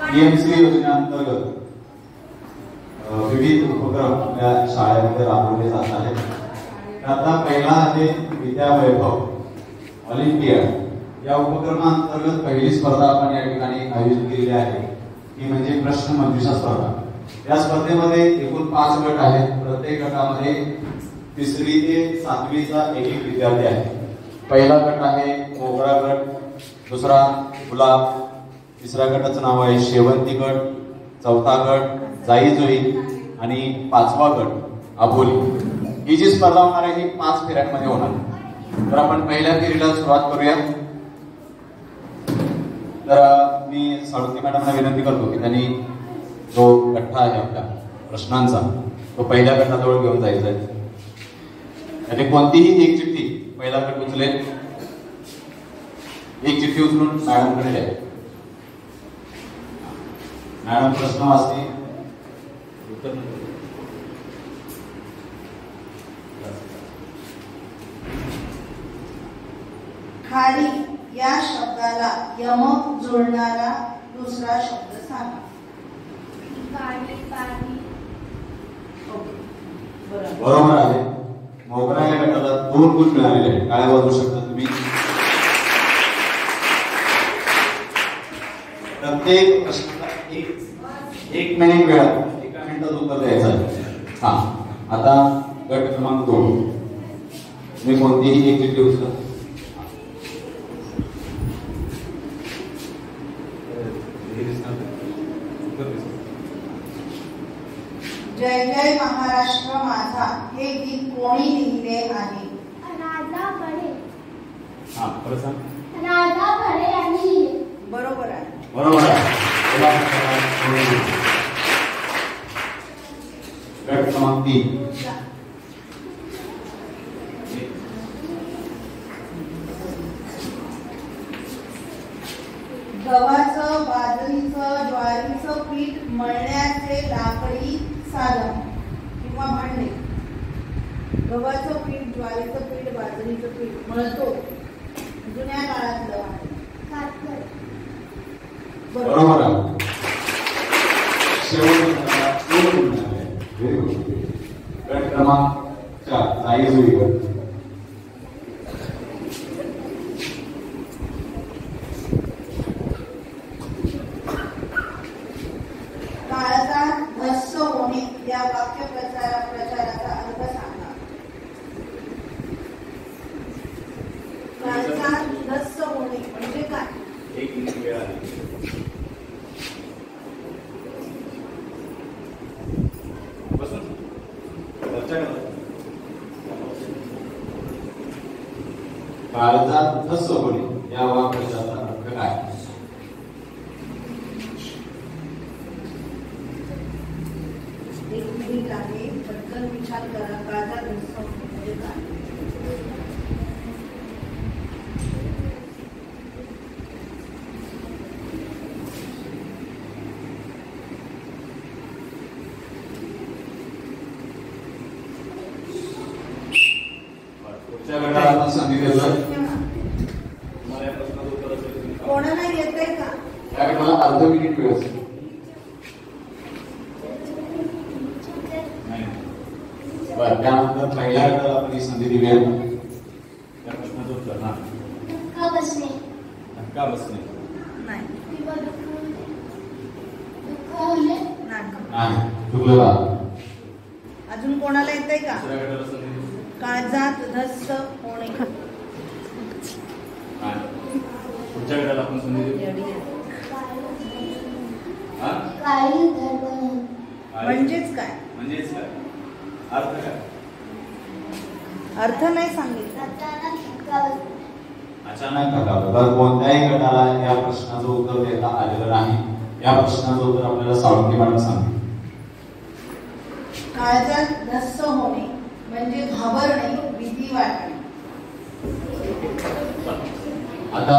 PMC योजनेअंतर्गत विविध उपक्रम आपल्या शाळेमध्ये राबवले जात आहेत। आता पहिला आहे विद्या वैभव ऑलिम्पियाड। या उपक्रमाअंतर्गत पहिली स्पर्धा आपण या ठिकाणी आयोजित केली आहे, ती म्हणजे प्रश्न मंजुषा स्पर्धा। या स्पर्धेमध्ये एकूण 5 गट आहेत। प्रत्येक गटामध्ये 3री ते 7वीचा एक विद्यार्थी आहे। पहिला गट आहे मोगरा गट, दुसरा गुलाब, तिसऱ्या गटाचं नाव आहे शेवंती गट, चौथा गट जाई जुई आणि 5वा गट अबोली। ही जी स्पर्धा होणार आहे ही 5 फेऱ्यांमध्ये होणार आहे। तर आपण पहिल्या फेरीला सुरुवात करूया। तर मी साळुंके मॅडमला विनंती करतो की त्यांनी जो गठ्ठा आहे आपल्या प्रश्नांचा तो पहिल्या गटाजवळ घेऊन जायचा आहे। आणि कोणतीही एक चिठ्ठी पहिला गट उचलेल, एक चिठ्ठी उचलून मॅडमकडे द्या। मॅडम प्रश्न वाचते, खारी या शब्दाला यमक जोडणारा दुसरा शब्द सांगा। बरोबर आहे। मोगरा या गटाला 2 गुण मिळालेले आहेत। काय वाजवू शकता तुम्ही? प्रत्येक प्रश्नाला एक मिनिट वेळ, 1 मिनिटात उत्तर द्यायचं आहे। हा, आता गट क्रमांक 2, तुम्ही कोणतीही एक चिठ्ठी उचला। जय जय महाराष्ट्र माझा हे गीत कोणी लिहिले आहे? राजा बडे। हा, परत सांग। राजा बडे यांनी लिहिले। बरोबर आहे। बरोबर आहे। गट क्रमांक 3, गव्हाचं, बाजरीचं, ज्वारीचं पीठ मळण्याचे लाकडी साधन किंवा भांडे। गव्हाचं पीठ, ज्वारीचं पीठ, बाजरीचं पीठ मळतो जुन्या काळातलं कातळ। बरोबर आहे। शेवटचा गट क्रमांक 4 जाई जुई गट। काळजात धस्स होणे या वाक्य प्रचाराचा अर्थ सांगा। काळजात धस्स होणे म्हणजे काय? एक मिनिट वेळ आहे। काळजात धस्स होणे या वाक्याचा अर्थ काय? एक मिनिट आहे, पटकन विचार करा। काळजात धस्स होणे म्हणजे काय? कोणाला येतंय का? त्याकडे मला अर्ध मिनिट वेळ असेल। बरं, त्यानंतर पहिल्या गटाला आपण ही संधी दिली आहे। त्या प्रश्नाचं उत्तर ना धक्का बसणे। धक्का बसणे नाही किंवा दुःख होणे। नाही, चुकलं का? अजून कोणाला येतंय का? दुसऱ्या गटाला संधी दिली। काळजात धस्स होणे। पुढच्या गटाला आपण संधी दिली। काळी धडधड म्हणजेच काय? म्हणजेच काय? अर्थ काय? अर्थ नाही सांगितलं। अचानक धक्का बसणे। अचानक धक्का बसणे। कोणत्याही गटाला या प्रश्नाचं उत्तर देता आलेलं नाही। या प्रश्नाचं उत्तर आपल्याला साळुंके मॅडम सांगतील। काळजात धस्स होणे म्हणजे घाबरणे, भीती वाटणे। आता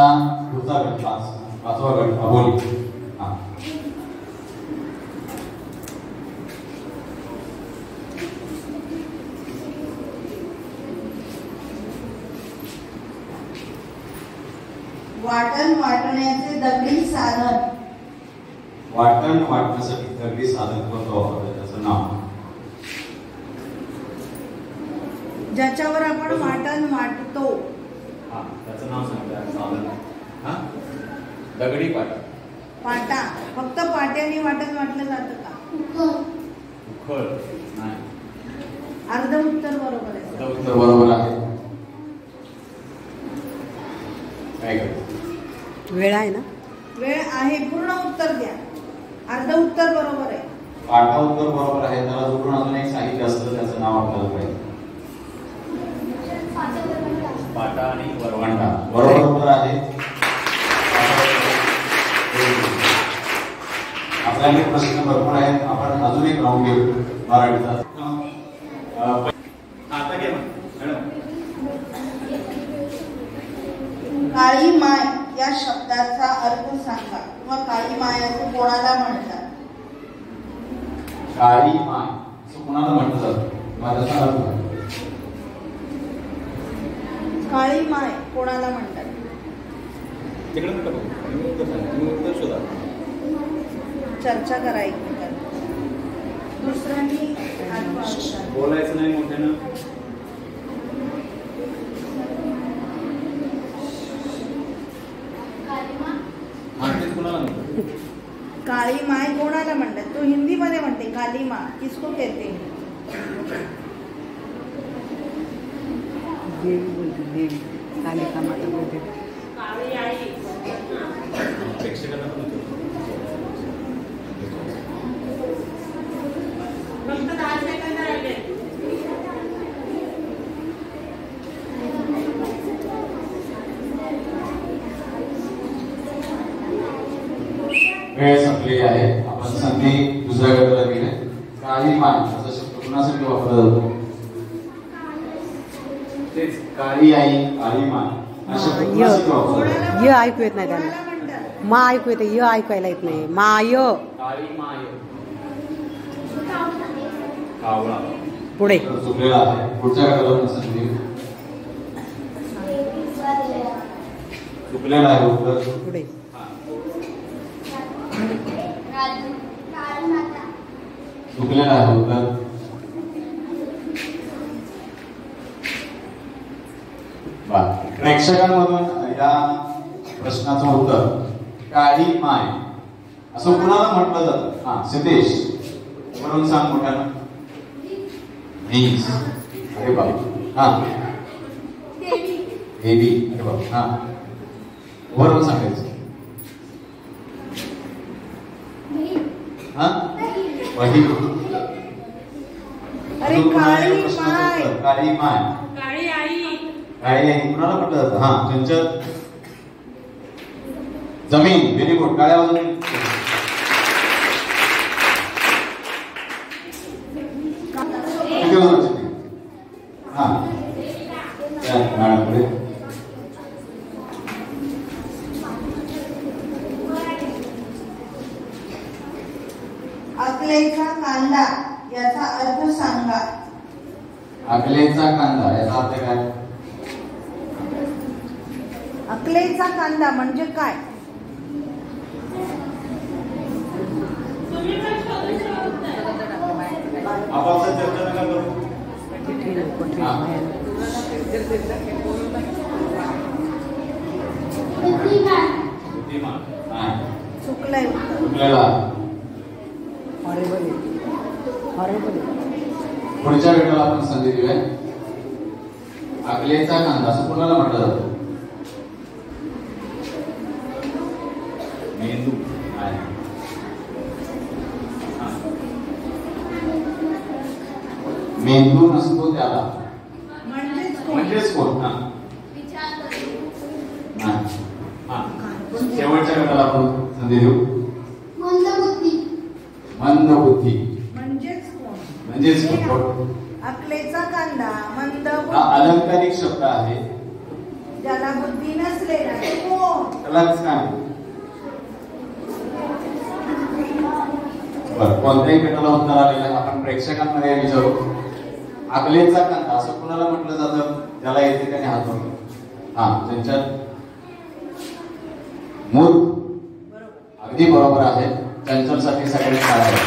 पुढचा गट 5वा गट अबोली। वाटण वाटण्याचे दगडी साधन वाटण वाटण्यासाठी दगडी साधन कोणतं वापरतात त्याचं नाव? ज्याच्यावर आपण वाटण वाटतो. हा, त्याचं नाव सांगता साधन. हा, दगडी पाटा. पाटा. फक्त पाट्याने वाटण वाटलं जातं का? उखळ नाही. अर्ध उत्तर बरोबर आहे. अर्ध उत्तर बरोबर आहे. काय करतो? वेळ आहे ना? वेळ आहे, पूर्ण उत्तर द्या. अर्ध उत्तर बरोबर आहे. पाटा उत्तर बरोबर आहे. त्याला जोडून अजून एक साहित्य असतं, त्याचं नाव आपल्याला पाहिजे. पाटा आणि वरवंटा. बरोबर आहे. आपल्याकडे प्रश्न भरपूर आहेत. आपण अजून एक राऊंड घेऊ मराठीचा. आता घे मॅडम. काळी माय या शब्दाचा अर्थ सांगा किंवा काळी माय असं कोणाला म्हणतात? काळी माय असं कोणाला म्हटलं जातं? माझ्याचा अर्थ काळी माय कोणाला म्हणतात? तिकडे नका बघू. तुम्ही उत्तर शोधा. चर्चा करा एकमेकांना. दुसऱ्यांनी बोलायचं नाही मोठ्यानं. काळी माय कोणाला म्हणतात? तो हिंदी मध्ये म्हणते काली माँ किसको कहते हैं? देवी बोलते, देवी कालिका माता बोलते. काळी आई. फक्त 10 सेकंद राहिले. वेळ संपलेली आहे. आपण संधी दुसऱ्या गटाला गेले. काळी माय असा शब्द कुणासाठी वापरला जातो? तेच काळी आई, काळी माय हा शब्द कुणासाठी वापरला जातो? य ऐकू येत नाही त्यांना. मा ऐकू येते, य ऐकायला येत नाही. माय. काळी माय. कावळा. पुढे चुकलेला आहे. पुढच्या गटाला आपण संधी. चुकलेला आहे उत्तर. पुढे चुकलेला आहे उत्तर. प्रेक्षकांमधून या प्रश्नाचं उत्तर काळी माय असं कुणाला म्हटलं जातं? हा, सिद्धेश वरून सांग मोठ्यानं. अरे बाबा. हा, देवी. अरे बाबा. हा, वरून सांगायचं. हा, वही. अरे काळी माय. काळी माय. काळी आई. काळी आई कुणाला म्हटलं जातं? हा, चंचल. जमीन. Very good. काळ्या बाजूने. हा, मॅडम पुढे. अकलेचा कांदा याचा अर्थ सांगा. अकलेचा कांदा याचा अर्थ काय? अकलेचा कांदा म्हणजे काय? आपापसात चर्चा नका करू. चुकलंय. चुकलेला. पुढच्या गटाला आपण संधी दिली. अकलेचा कांदा असं कोणाला म्हटलं जातं? मेंदू. मेंदू नसतो त्याला. म्हणजेच कोण? शेवटच्या गटाला आपण संधी देऊ. मंद बुद्धी. म्हणजेच कोण? अकलेचा कांदा मंद हा अलंकारिक शब्द आहे. ज्याला बुद्धी नसलेला कोण? त्यालाच काय? बरं, कोणत्याही गटाला उत्तर आलेलं आहे. आपण प्रेक्षकांमध्ये विचारू. अकलेचा कांदा असं कुणाला म्हटलं जातं? ज्याला येते त्याने हात वर. हा, त्यांच्यात मूर्ख. अगदी बरोबर आहे. त्यांच्यासाठी सगळ्यांनी टाळ्या.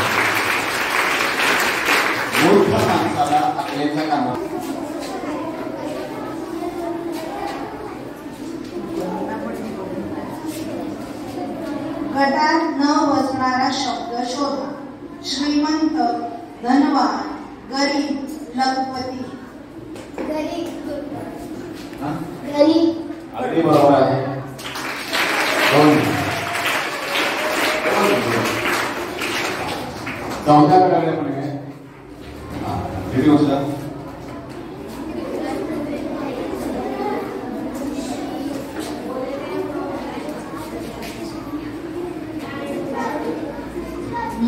मूर्ख माणसाला अकलेचा काना. गटात न बसणारा शब्द शोधा. श्रीमंत, धनवान, गरीब, लखपती. गरीब. हा? गरीब. अगदी बरोबर आहे. चौथ्या गटाकडे पण आहे. किती उचला?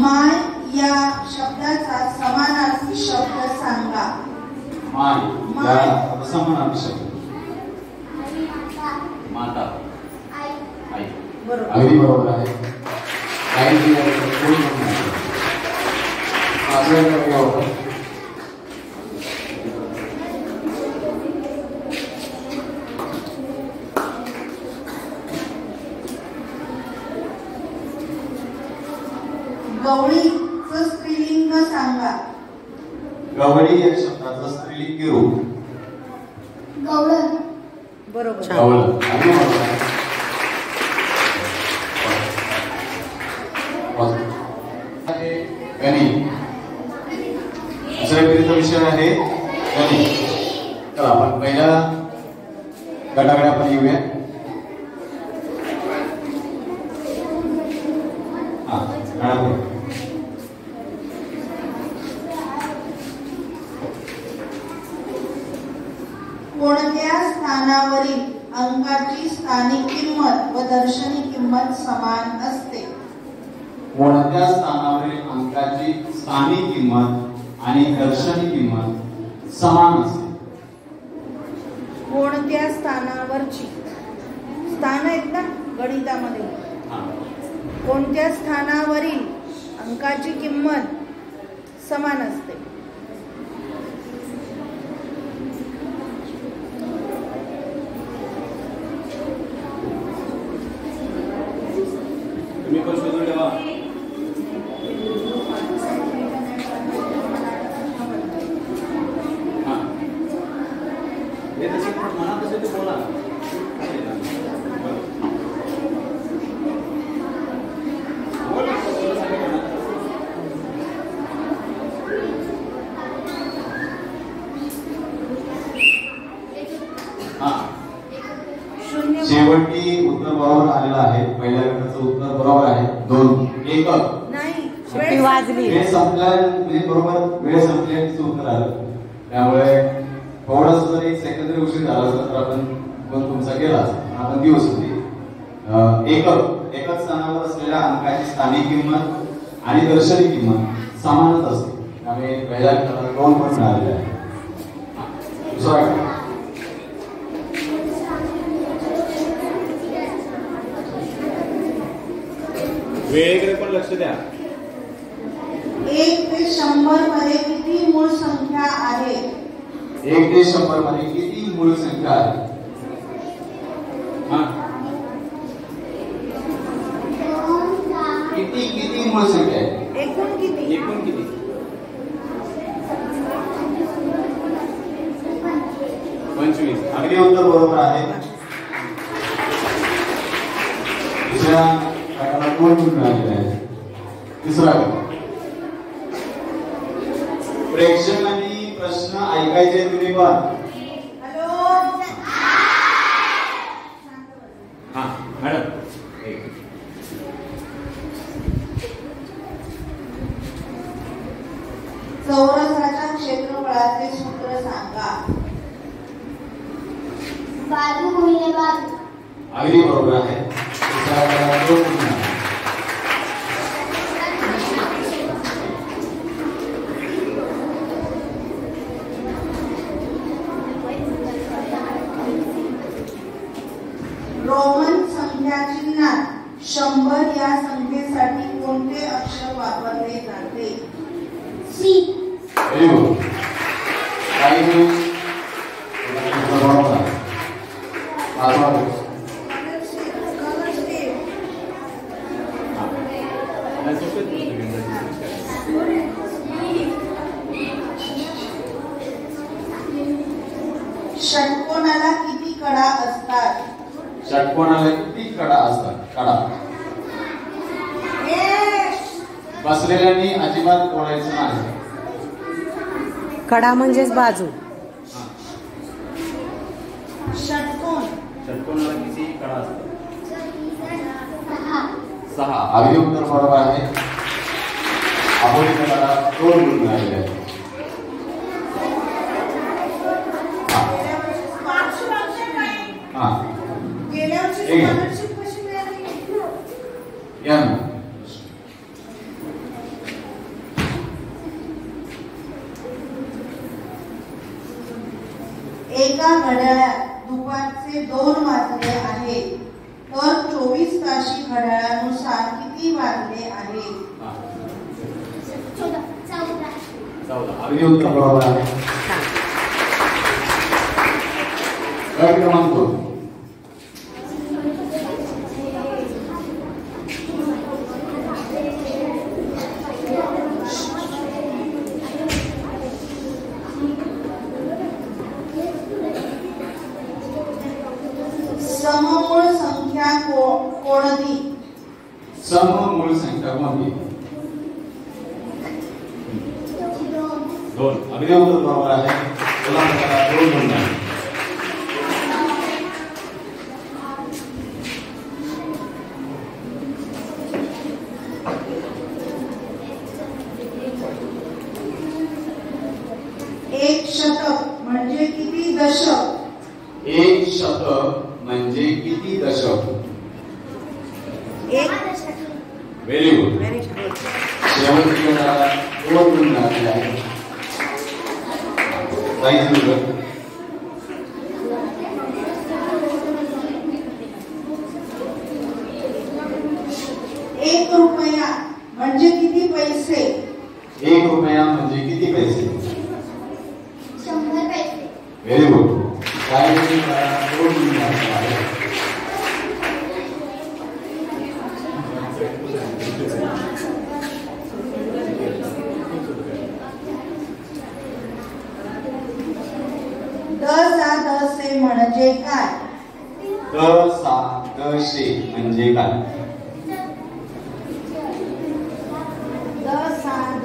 माय या शब्दाचा समानार्थी शब्द सांगा. माय या समानार्थी शब्द. माता. आई. बरोबर. अगदी बरोबर आहे. आई जी आहे कोणी म्हणून आहे. आपल्याकडे काय होतं? गवळीचं स्त्रीलिंग सांगा. गवळी या शब्दाचं स्त्रीलिंगी रूप. गवळण. बरोबर. गवळण. अगदी बरोबर आहे. गणित. दुसऱ्या पिढीचा विषय आहे गणित. चला आपण पहिल्या गटाकडे आपण येऊया. कोणत्या स्थानावरील अंकाची स्थानिक किंमत व दर्शनी किंमत समान असते? कोणत्या स्थानावरील अंकाची स्थानिक किंमत आणि दर्शनी किंमत समान असते? कोणत्या स्थानावरची स्थान आहेत ना गणितामध्ये. कोणत्या स्थानावरील अंकाची किंमत समान असते? तुम्ही पण शोधून ठेवा. हे तसे म्हणा तसे ते बोला. शेवटी उत्तर बरोबर आलेलं आहे. पहिल्या गटाचं उत्तर बरोबर आहे. 2 एकक. नाही. शिट्टी वाजली. वेळ संपल्या बरोबर वेळ संपल्याचं उत्तर आलं. त्यामुळे थोडस जर 1 सेकंद जरी उशीर झाला असता तर आपण पण तुमचा गेला असता. आपण दिवस होती. एकच स्थानावर असलेल्या अंकाची स्थानिक किंमत आणि दर्शनी किंमत समानच असते. त्यामुळे पहिल्या गटाला 2 पण मिळालेले आहे. दुसरा वेळेकडे पण लक्ष द्या. 1 ते 100 मध्ये किती मूळ संख्या आहे? 1 ते 100 मध्ये किती मूळ संख्या आहे? किती मूळ संख्या आहे? एकूण किती? एकूण किती? 25. अगदी उत्तर बरोबर आहे. दुसऱ्या गटाला 2 गुण मिळालेले आहेत. तिसरा गट. प्रेक्षकांनी प्रश्न ऐकायचे तुम्ही पण. हॅलो. हा मॅडम. चौरसाच्या क्षेत्रफळाचे सूत्र सांगा. बाजू गुणिले बाजू. अगदी बरोबर आहे. दुसऱ्या गटाला 2 गुण मिळाले. रोमन संख्या चिन्हात 100 या संख्येसाठी कोणते अक्षर वापरले जाते? सी. Very good. काही बरोबर आहे. पाचवा षटकोनाला किती कडा असतात? षटकोनाला किती कडा असतात? कडा बसलेल्यांनी अजिबात बोलायचं नाही. कडा म्हणजेच बाजू. षटकोनाला किती कडा असतात? 6. अगदी उत्तर बरोबर आहे. आपण कडा 2 गुण मिळालेले आहेत. या ना. एका घड्याळात दुपारचे 2 वाजले आहेत, तर 24 ताशी घड्याळानुसार किती वाजले आहेत? 14. अगदी उत्तर बरोबर आहे. गट क्रमांक 2. सममूळ संख्या कोणती? सममूळ संख्या कोणती? 2. अगदी उत्तर बरोबर आहे. चला आपल्याला 2 गुण मिळाले. एक शतक म्हणजे किती दशक? एक शतक म्हणजे किती दशक? एक व्हेरी गुड. शेवटची गटाला 2 गुण मिळालेले आहेत. एक रुपया म्हणजे किती पैसे? 1 रुपया म्हणजे किती पैसे? 100 पैसे. Very good. काय 2 गुण मिळालेले आहेत. दसे म्हणजे काय? दशे म्हणजे काय?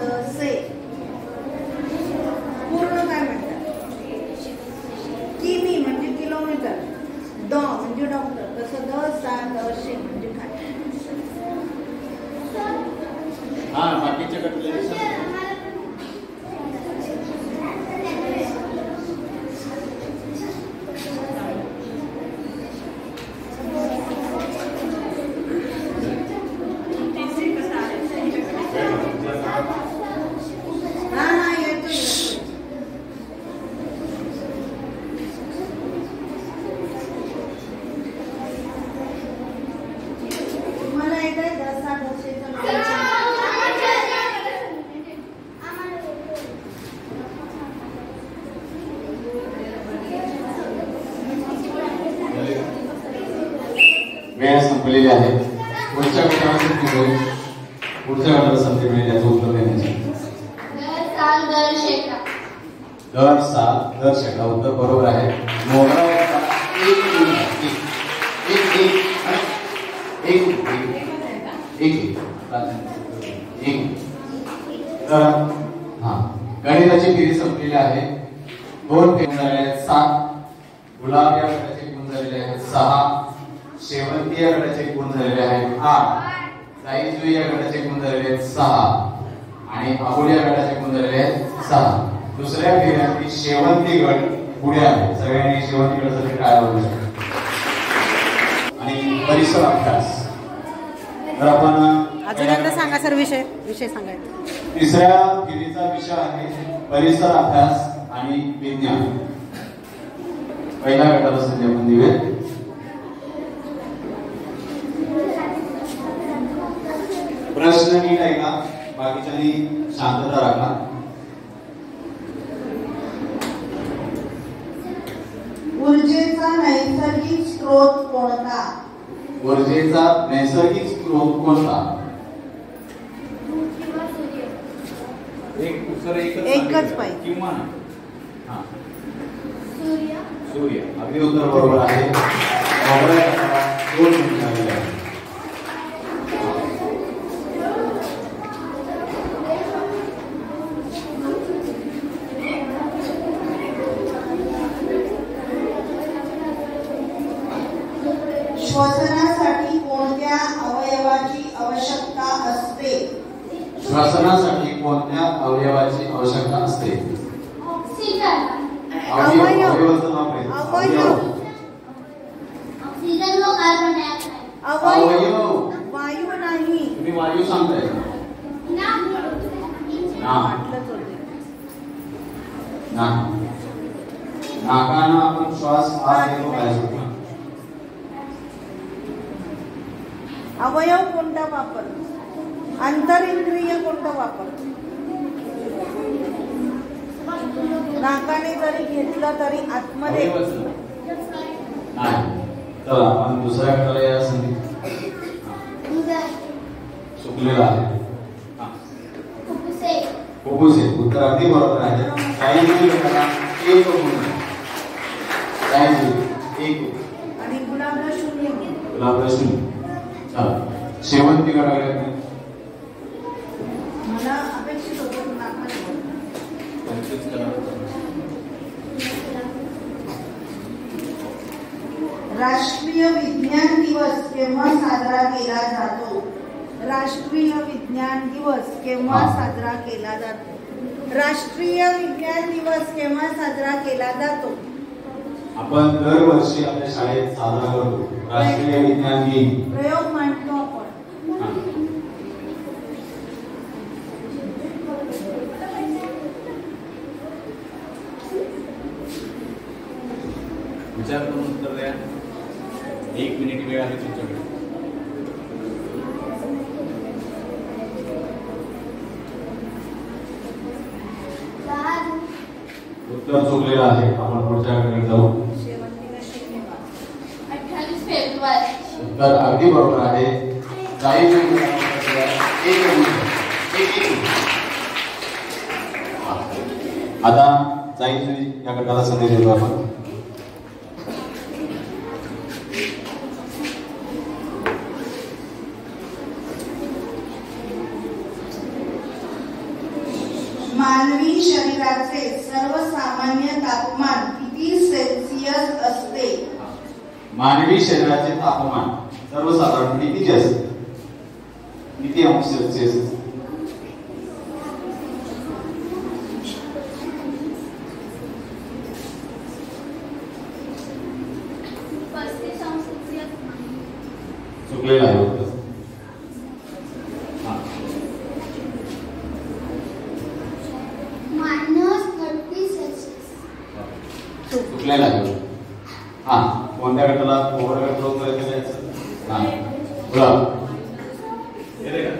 दसे पूर्ण काय म्हणतात? किमी म्हणजे किलोमीटर. म्हणजे डॉक्टर. तसं दशे म्हणजे काय? हा बाकीचे कटले वेळ संपलेली आहे. पुढच्या गटाला संधी मिळेल याचं उत्तर देण्याची. दर साल दर शेकडा उत्तर बरोबर आहे. गणिताची फेरी संपलेली आहे. 2 फेरी झालेले आहेत 7. गुलाब या गटाचे गुण झालेले आहेत 6. शेवंती या गटाचे गुण झालेले आहेत 8. जाईजुई या गटाचे गुण झालेले आहेत 6. आणि आबोली या गटाचे गुण झालेले आहेत 6. दुसऱ्या फेऱ्यातील शेवंती गट पुढे आहे. सगळ्यांनी शेवंती गटासाठी काय बघू शकतो. आणि परिसर अभ्यास तर आपण अजून एकदा सांगा सर. विषय सांगायचा. तिसऱ्या फेरीचा विषय आहे परिसर अभ्यास आणि विज्ञान. पहिल्या गटाला संधी आपण देऊया. प्रश्न नीट ऐका. बाकीच्यांनी शांतता राखा. ऊर्जेचा नैसर्गिक स्रोत कोणता? ऊर्जेचा नैसर्गिक स्रोत कोणता? एक उत्तर एकच एकच सांगितलं. पाहिजे. किंवा नाही. हा सूर्य. सूर्य अगदी उत्तर बरोबर आहे. मोगऱ्या गटाला 2 गुण झालेले आहेत. श्वसनासाठी कोणत्या अवयवाची आवश्यकता असते? श्वसनासाठी कोणत्या अवयवाची आवश्यकता असते? ऑक्सिजन. अवयव. अवयवाचं नाव काय? अवयव. ऑक्सिजन व कार्बन डायऑक्साइड. अवयव. अवयव. वायू नाही. तुम्ही वायू सांगताय का? वाटलंच होते. नाकानं आपण श्वास आत घेतो काय होतं? अवयव कोणता वापरतो? अंतरिंद्रिय कोणतं वापरतो? नाकाने जरी घेतलं तरी आतमध्ये अवयवच नाही. चला आपण दुसऱ्या गटाला या संधी. हृदय. चुकलेला आहे. हा. फुफ्फुसे. फुफ्फुसे उत्तर अगदी बरोबर आहे. काही गटाला 1 गुण. काही 1 आणि गुलाबला 0. तुला प्रश्न. चला शेवंती गटाला मला अपेक्षित होतं नाकाने. राष्ट्रीय विज्ञान दिवस केव्हा साजरा केला जातो? राष्ट्रीय विज्ञान दिवस केव्हा साजरा केला जातो? राष्ट्रीय विज्ञान दिवस केव्हा साजरा केला जातो? आपण दरवर्षी आपल्या शाळेत साजरा करतो राष्ट्रीय विज्ञान दिन. प्रयोग मांडतो आपण. हा. विचार करून उत्तर द्या. 1 मिनिट वेळ आहे तुमच्याकडे. जहाज. उत्तर चुकलेलं आहे. आपण पुढच्या कडे जाऊ. शेवंतीला 0 मार्क. 28 फेब्रुवारी. उत्तर अगदी बरोबर आहे. जाईल आता जाईल या गटाला संधी देतो आपण. मानवी शरीराचे सर्वसामान्य तापमान किती सेल्सिअस असते? मानवी शरीराचे तापमान सर्वसाधारण कितीचे असते? किती अंश सेल्सिअस असते? 35 अंश सेल्सिअस. चुकलेलं आहे उत्तर. हा. -30 सेल्सिअस. चुकलेलं आहे. हा कोणत्या गटाला कोणत्या गटाला उत्तर येते द्यायचं? हा बोला. येते का?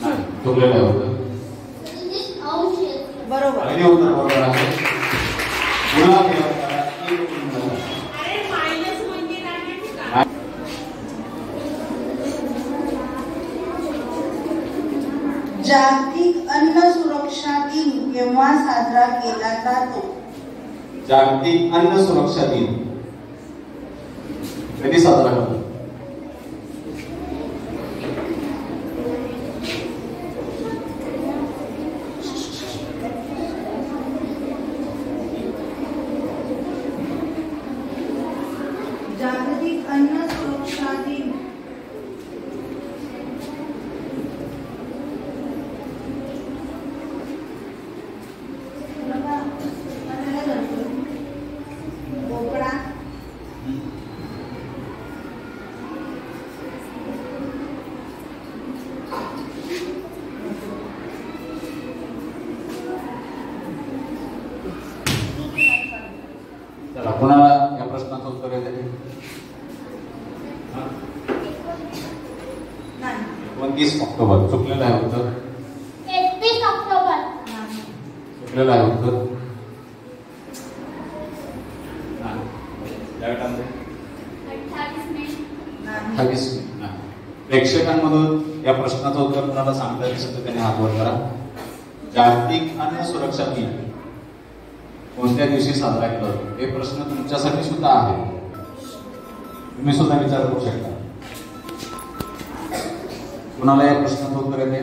नाही चुकलेलं आहे उत्तर. 30 अंश सेल्सिअस. बरोबर. अगदी उत्तर बरोबर आहे. पुन्हा केलं 1 गुण झाला. जागतिक अन्न सुरक्षा दिन केव्हा साजरा केला जातो? जागतिक अन्न सुरक्षा दिन कधी साजरा करतो? जागतिक अन्न सुरक्षा दिन बोकडा. चला कोणाला या प्रश्नाचं उत्तर येते? नाही. 29 ऑक्टोबर चुकलेलं आहे उत्तर. 31 ऑक्टोबर. नाही. चुकलेलं आहे उत्तर. या गटामध्ये 28 मे. नाही. 28 नाही. प्रेक्षकांमधून या प्रश्नाचं उत्तर कोणाला सांगता येईल तर त्यांनी हात वर करा. जागतिक अन्न सुरक्षा दिन कोणत्या दिवशी साजरा केला जातो? हे प्रश्न तुमच्यासाठी सुद्धा आहे, तुम्ही सुद्धा विचार करू शकता. कुणाला या प्रश्नाचं उत्तर येते?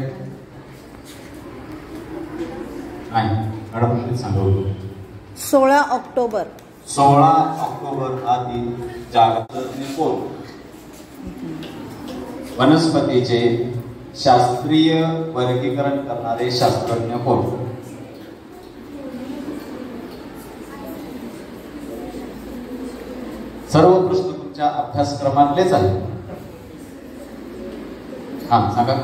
नाही, मॅडम प्लीज सांगा. 16 ऑक्टोबर. 16 ऑक्टोबर हा दिन जागतिक कोण? वनस्पतीचे शास्त्रीय वर्गीकरण करणारे शास्त्रज्ञ कोण? सर्व प्रश्न तुमच्या अभ्यासक्रमातलेच आहेत. हा सांगा.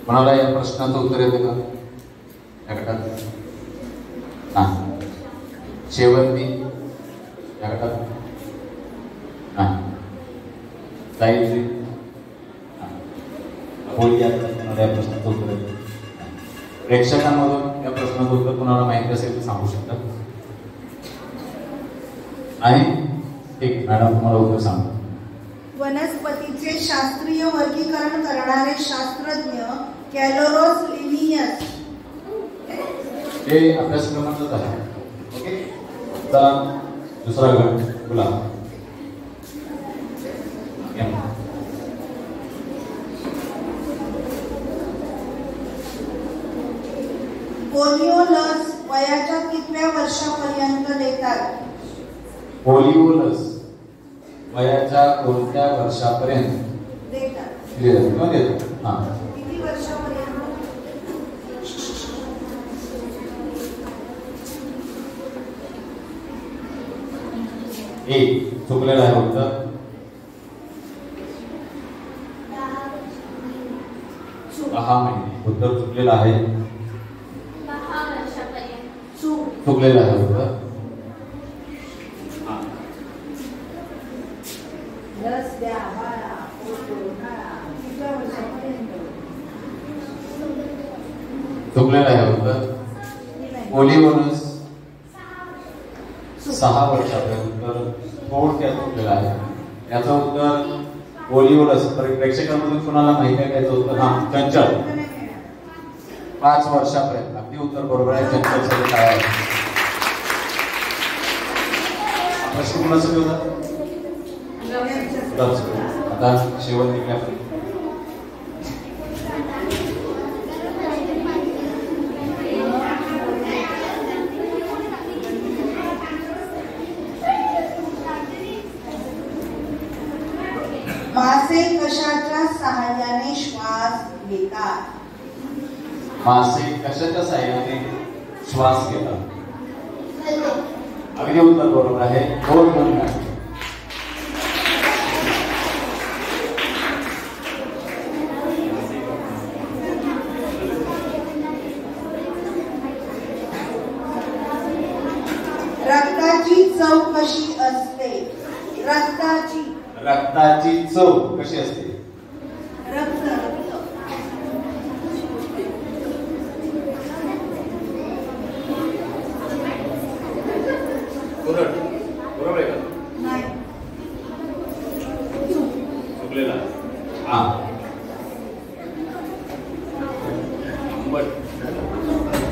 कोणाला या प्रश्नाचं उत्तर येते का? या गटात हा. शेवंती या गटात हा. साहित्य कोणाला या प्रश्नाचं उत्तर येते? प्रेक्षकांमधून या प्रश्नाचं उत्तर कोणाला माहिती असेल तर सांगू शकता. आहे ठीक, मॅडम तुम्हाला उत्तर सांगतो. वनस्पतीचे शास्त्रीय वर्गीकरण करणारे शास्त्रज्ञ कॅलोरोस लिनियस. हे अभ्यासक्रमातच आहे. ओके, चला दुसरा गट बोला. पोलिओ लस वयाच्या कितव्या वर्षापर्यंत देतात? पोलिओ लस वयाच्या कोणत्या वर्षापर्यंत देतात? देतात. हा, किती वर्षापर्यंत? एक चुकलेलं आहे उत्तर. 10 महिने उत्तर चुकलेलं आहे. 10 वर्षापर्यंत. चुकलेलं आहे उत्तर. लस द्या बाळा, पोलिओ काढा. कितव्या वर्षापर्यंत? चुकलेलं आहे उत्तर. पोलिओ लस 6 वर्षापर्यंत. उत्तर थोडक्यात चुकलेलं आहे. याचं उत्तर पोलिओ लस. प्रेक्षकांमधून कोणाला माहिती आहे त्याचं उत्तर? हा, चंचल 5 वर्षापर्यंत. अगदी उत्तर बरोबर आहे. चंचल सगळे काय आहे? प्रश्न कोणासाठी होता? आता शेवट निघल्या. मासे कशाच्या सहाय्याने श्वास घेतात? मासे कशाच्या साह्याने श्वास घेतात? अगदी उत्तर बरोबर आहे. 2 मिनिट. रक्ताची चव कशी असते? रक्ताची चव कशी असते? रक्त बरोबर आहे का? नाही. चुकलेला. हा,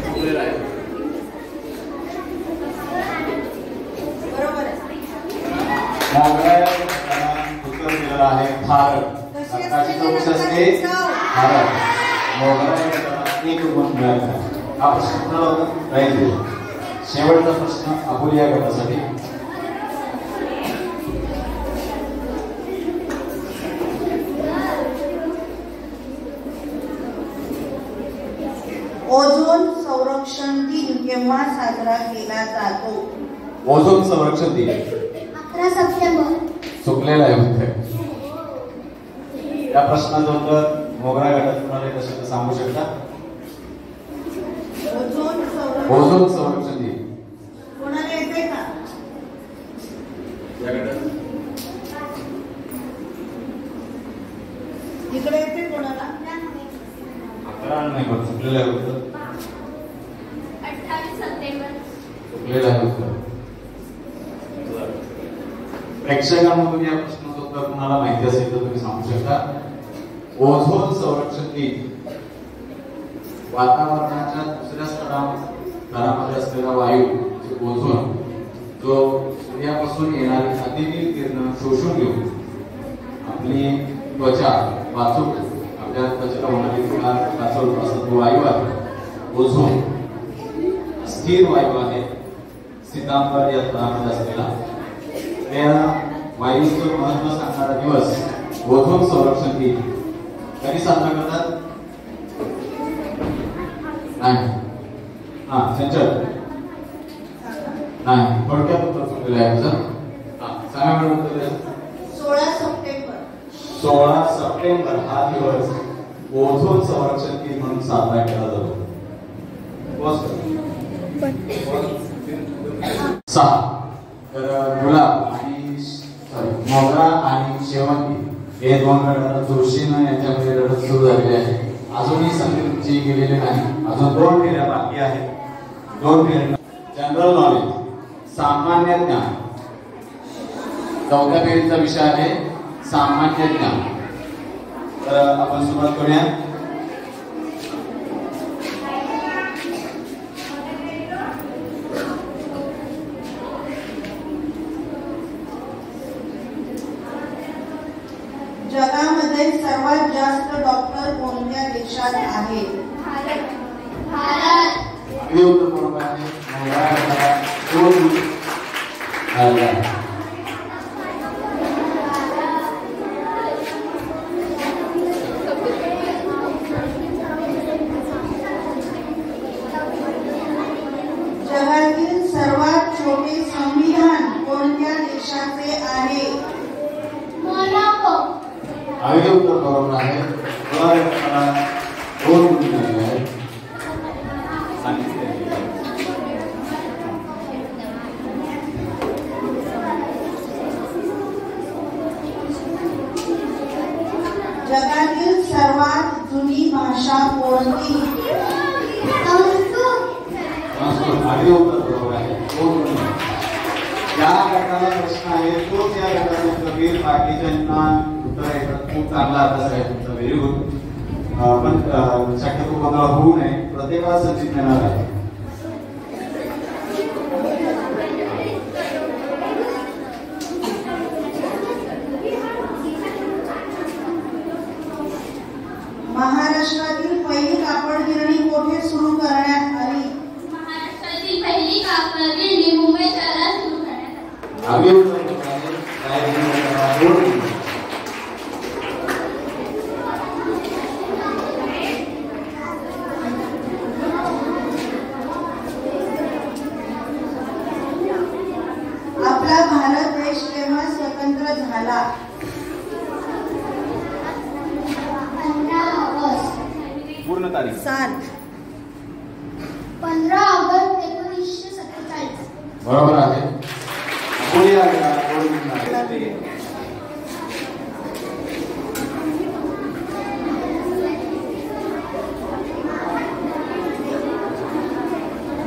चुकलेला आहे. बरोबर आहे. उत्तर दिलेलं आहे भारत. रक्ताची चव कशी असते? भारत. मोगरा 1 गुण मिळाला. हा प्रश्न राहील. शेवटचा प्रश्न अपुरी या गटासाठी. ओझोन संरक्षण दिन केव्हा साजरा केला जातो? ओझोन संरक्षण दिन 11 सप्टेंबर. चुकलेलं आहे उत्तर. या प्रश्नाचं उत्तर मोगरा गटात कुणाला येत असेल तर सांगू शकता? ओझोन संरक्षण दिन कोणाला येते का? या गटात इकडे येते कोणाला? नाही पण चुकलेलं आहे उत्तर. 28 सप्टेंबर. चुकलेलं आहे उत्तर. प्रेक्षकांमधून या प्रश्नाचं उत्तर कुणाला माहिती असेल तर तुम्ही सांगू शकता. ओझोन संरक्षण दिन वातावरणाच्या दुसऱ्या स्तरामध्ये असलेला वायू ओझोन जो सूर्यापासून येणारी अतिनील किरण शोषून घेऊन आपली त्वचा वाचून आपल्या त्वचेला होणारी वाचवतो असा तो वायू आहे ओझोन. स्थिर वायू आहे सितांबर या स्तरामध्ये असलेला. त्या वायूचं महत्व सांगणारा दिवस ओझोन संरक्षण दिन कधी साजरा करतात? नाही. संचल नाही. थोडक्यात उत्तर चुकलेलं आहे तुझं. सांगा मॅडम उत्तर. 16 सप्टेंबर. 16 सप्टेंबर हा दिवस ओझोन संरक्षण दिन म्हणून साजरा केला जातो. 6 तर गुलाब आणि मोगरा आणि शेवंती हे दोन गटात जोशीनं यांच्यामध्ये लढत सुरू झालेली आहे. अजूनही संधी गेलेली नाही. अजून 2 फेऱ्या बाकी आहेत. 2 फेऱ्या. जनरल नॉलेज सामान्य ज्ञान 4थ्या फेरीचा विषय आहे सामान्य ज्ञान. तर आपण सुरुवात करूया. जगामध्ये सर्वात जास्त डॉक्टर कोणत्या देशात आहेत? भारत. अगदी उत्तर बरोबर आहे. जगातील सर्वात छोटे संविधान कोणत्या देशाचे आहे? मोनाको. अगदी उत्तर बरोबर आहे. दोन गुण मिळाले आहेत. जगातील सर्वात जुनी भाषा कोणती? अगदी उत्तर बरोबर आहे. ज्या गटाला प्रश्न आहे तोच या गटाचे उत्तर देईल. बाकीच्यांना उत्तर येतात. खूप चांगला अभ्यास आहे तुमचा. Very good. पण शक्यतो कोणाला होऊ नये. प्रत्येकाला संधी मिळणार आहे. महाराष्ट्रातील पहिली कापड गिरणी कोठे सुरू करण्यात आली? महाराष्ट्रातील पहिली कापड गिरणी मुंबई शहरात सुरू करण्यात आली. अगदी उत्तर बरोबर आहे. आपला भारत देश केव्हा स्वतंत्र झाला? 15 ऑगस्ट. पूर्ण तारीख साल. 15 ऑगस्ट 1947. बरोबर आहे. पुढे या गटाला 2 गुण मिळाले.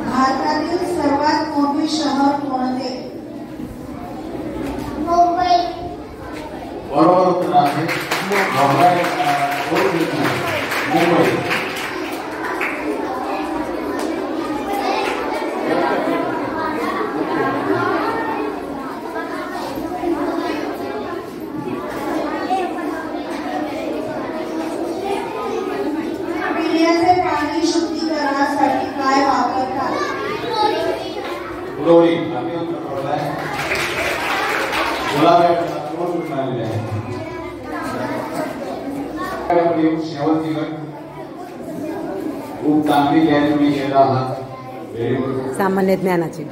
भारतातील सर्वात मोठे शहर कोणते? मुंबई. बरोबर उत्तर आहे. मुंबई. पिण्याचे पाणी शुद्धीकरणासाठी काय वापरतात? क्लोरीन. अगदी उत्तर बरोबर आहे. गुलाब या गटाला 2 गुण मिळालेले आहेत. शेवटची गट खूप चांगली तयारी तुम्ही केला आहात. Very good. सामान्य ज्ञानाची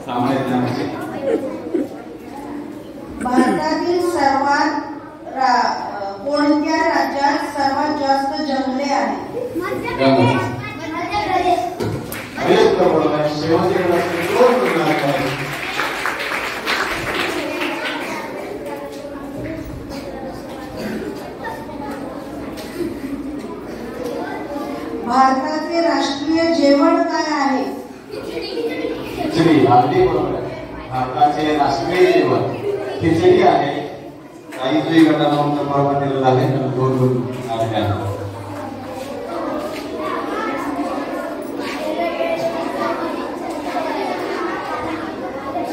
भारतातील सर्वात उत्तर बरोबर आहे. शेवटचे गटाचे 2 गुण मिळाले आहेत. भारताचे राष्ट्रीय जेवण काय आहे? खिचडी. अगदी बरोबर आहे. भारताचे राष्ट्रीय जेवण खिचडी आहे. काही गटाला उत्तर बरोबर दिलेलं आहे. 2 गुण मिळाले आहेत.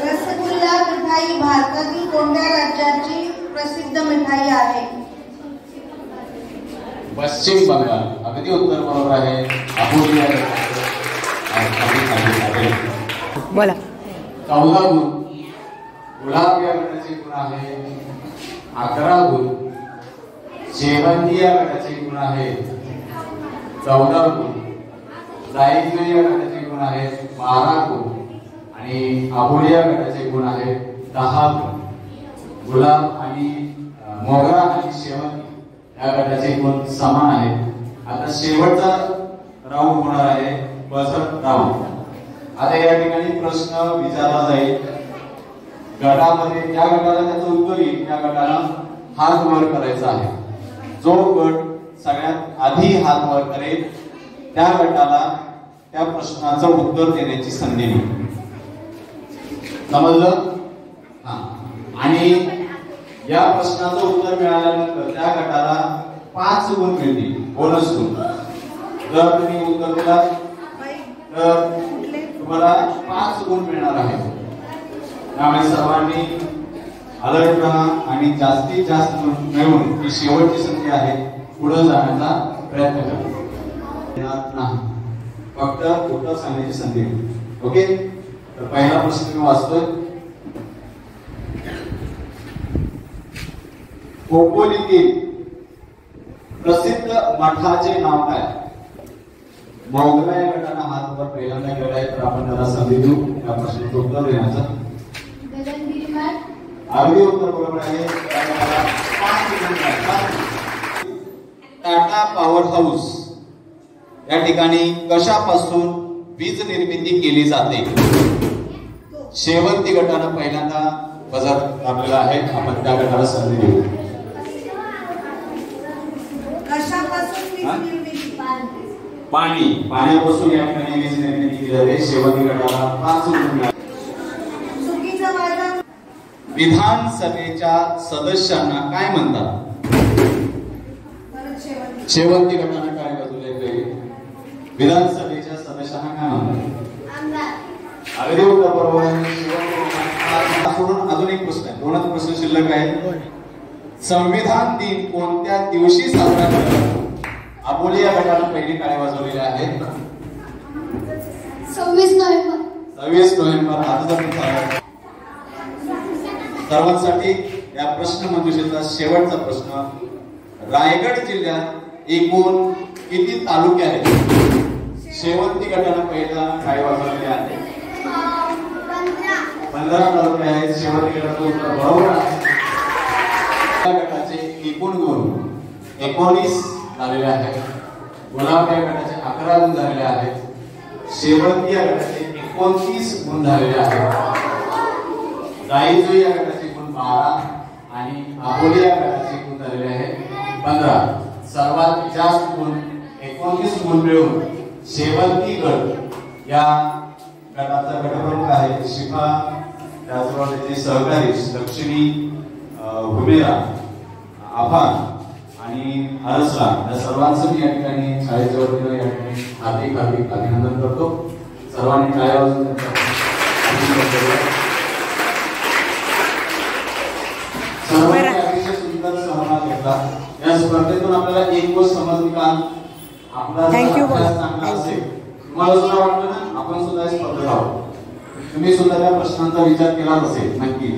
रसगुल्ला मिठाई भारतातील कोणत्या राज्याची प्रसिद्ध मिठाई आहे? पश्चिम बंगाल. अगदी उत्तर बरोबर आहे. अपुलिया बोला. 14 गुण. गुलाब या गटाचे गुण आहे 11 गुण. शेवंती या गटाचे गुण आहे 14 गुण. जायफळ या गटाचे गुण आहे 12 गुण आणि अपुलिया गटाचे गुण आहे 10 गुण. गुलाब आणि मोगरा आणि शेवंती या गटाचे गुण समान आहेत. आता शेवटचा राऊंड होणार आहे बझर राऊंड. आता या ठिकाणी प्रश्न विचारला जाईल. गटामध्ये ज्या गटाला त्याचं उत्तर येईल त्या गटाला हात वर करायचा आहे. जो गट सगळ्यात आधी हात वर करेल त्या गटाला त्या प्रश्नाचं उत्तर देण्याची संधी मिळेल. समजलं? हा. आणि या प्रश्नाचं उत्तर मिळाल्यानंतर त्या गटाला 5 गुण मिळतील, बोनस गुण. जर तुम्ही उत्तर दिलात तर तुम्हाला 5 गुण मिळणार आहे. त्यामुळे सर्वांनी अलर्ट राहा आणि जास्तीत जास्त गुण मिळवून ही शेवटची संधी आहे पुढे जाण्याचा प्रयत्न करा. नाही, फक्त उत्तर सांगण्याची संधी. ओके, तर पहिला प्रश्न मी वाचतोय. खोपोलीतील प्रसिद्ध मठाचे नाव काय? मोगरा या गटाने हात वर पहिल्यांदा केला आहे, तर आपण त्याला संधी देऊ या प्रश्नाचं उत्तर देण्याचं. अगदी उत्तर बरोबर आहे. टाटा पॉवर हाऊस या ठिकाणी कशापासून वीज निर्मिती केली जाते? शेवंती गटानं पहिल्यांदा बझर दाबलेला आहे. आपण त्या गटाला संधी देऊ. कशापासून वीज निर्मिती? पाणी. पाण्यापासून या ठिकाणी वीज निर्मिती केली जाते. शेवंती गटाला 5 गुण मिळाले. चुकीचं वादन. विधानसभेच्या सदस्यांना काय म्हणतात? शेवंती गटाने काय बाजूला विधानसभेच्या सदस्यांना काय म्हणतात? अगदी उत्तर बरोबर आहे. सोडून अजून एक प्रश्न आहे. 2च प्रश्न शिल्लक आहेत. संविधान दिन कोणत्या दिवशी साजरा केला जातो? अबोली या गटाने पहिली टाळी वाजवलेली आहे. 26 नोव्हेंबर. 26 नोव्हेंबर. आजचा दिवस सर्वांसाठी या प्रश्न मंजुषेचा शेवटचा प्रश्न. रायगड जिल्ह्यात एकूण किती तालुके आहेत? शेवंती गटाने पहिला टाळी वाजवलेली आहे. 15 तालुके आहेत. शेवंती गटाचं उत्तर बरोबर आहे. गटाचे एकूण गुण 19 झालेले आहेत. गुलाब या गटाचे 11 गुण झालेले आहेत. शेवंती या गटाचे 29 गुण झालेले आहेत. जायफळ या गटाचे गुण 12 आणि अबोली या गटाचे गुण झालेले आहेत 15. सर्वात जास्त गुण 29 गुण मिळवून शेवंती गट या गटाचा गटप्रमुख आहे शिफा, त्याचबरोबर त्याचे सहकारी दक्षिणी, हुमेरा, आफान आणि हरसला या सर्वांचं मी या ठिकाणी शाळेच्या वतीने या ठिकाणी हार्दिक अभिनंदन करतो. सर्वांनी टाळ्या वाजवून सर्वांनी अतिशय सुंदर सहभाग घेतला. या स्पर्धेतून आपल्याला एक गोष्ट समजली का आपला चांगला असेल, तुम्हाला सुद्धा वाटलं ना आपण सुद्धा स्पर्धेत आहोत, तुम्ही सुद्धा त्या प्रश्नांचा विचार केला असेल नक्की.